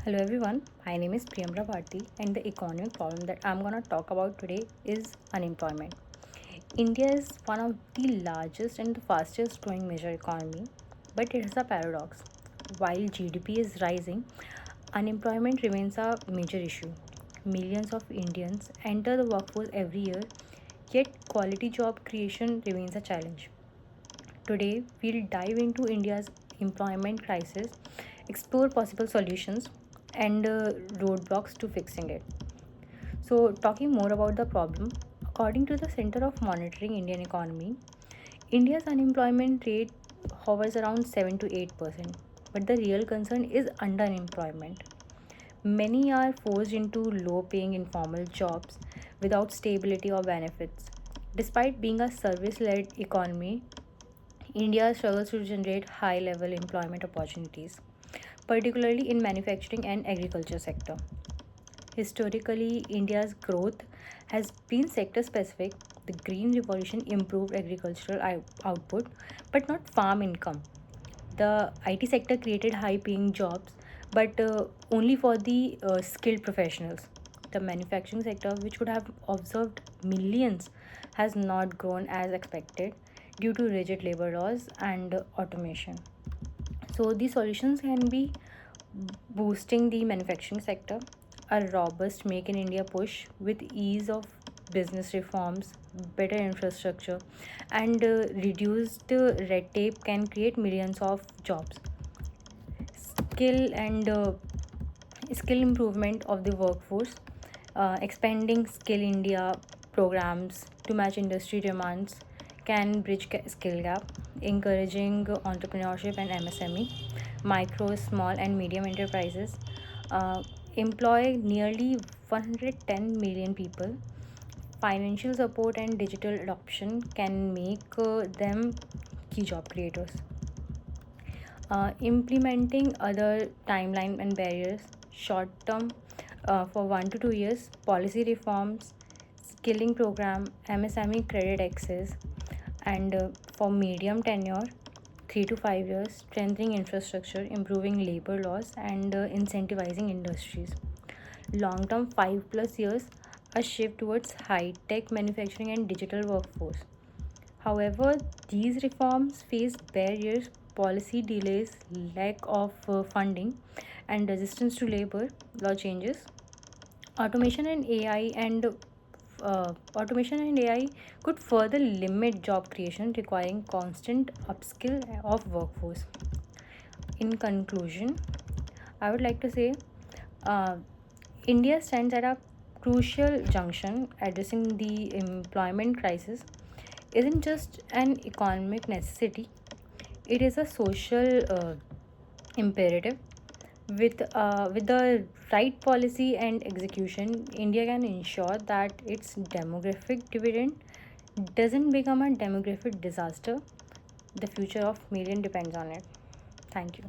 Hello everyone, my name is Priyambhara and the economic problem that I'm going to talk about today is unemployment. India is one of the largest and the fastest growing major economy, but it has a paradox. While GDP is rising, unemployment remains a major issue. Millions of Indians enter the workforce every year, yet quality job creation remains a challenge. Today, we'll dive into India's employment crisis, explore possible solutions, and roadblocks to fixing it. So, talking more about the problem, according to the Center of Monitoring Indian Economy, India's unemployment rate hovers around 7 to 8%, but the real concern is underemployment. Many are forced into low paying informal jobs without stability or benefits. Despite being a service led economy, India struggles to generate high level employment opportunities, particularly in manufacturing and agriculture sector. Historically, India's growth has been sector specific. The Green Revolution improved agricultural output, but not farm income. The IT sector created high paying jobs, but only for the skilled professionals. The manufacturing sector, which would have observed millions, has not grown as expected due to rigid labor laws and automation. So, the solutions can be boosting the manufacturing sector, a robust Make in India push with ease of business reforms, better infrastructure, and reduced red tape can create millions of jobs. Skill improvement of the workforce, expanding Skill India programs to match industry demands can bridge skill gap, encouraging entrepreneurship and MSME, micro, small, and medium enterprises employ nearly 110 million people. Financial support and digital adoption can make them key job creators. Implementing other timeline and barriers, short term for 1 to 2 years, policy reforms, skilling program, MSME credit access, and for medium tenure, 3 to 5 years, strengthening infrastructure, improving labor laws, and incentivizing industries. Long term, 5 plus years, a shift towards high tech manufacturing and digital workforce. However, these reforms face barriers, policy delays, lack of funding, and resistance to labor law changes. Automation and AI and Automation and AI could further limit job creation, requiring constant upskill of workforce. In conclusion, I would like to say uh, India stands at a crucial junction. Addressing the employment crisis isn't just an economic necessity, it is a social imperative. With the right policy and execution, India can ensure that its demographic dividend doesn't become a demographic disaster. The future of million depends on it. Thank you.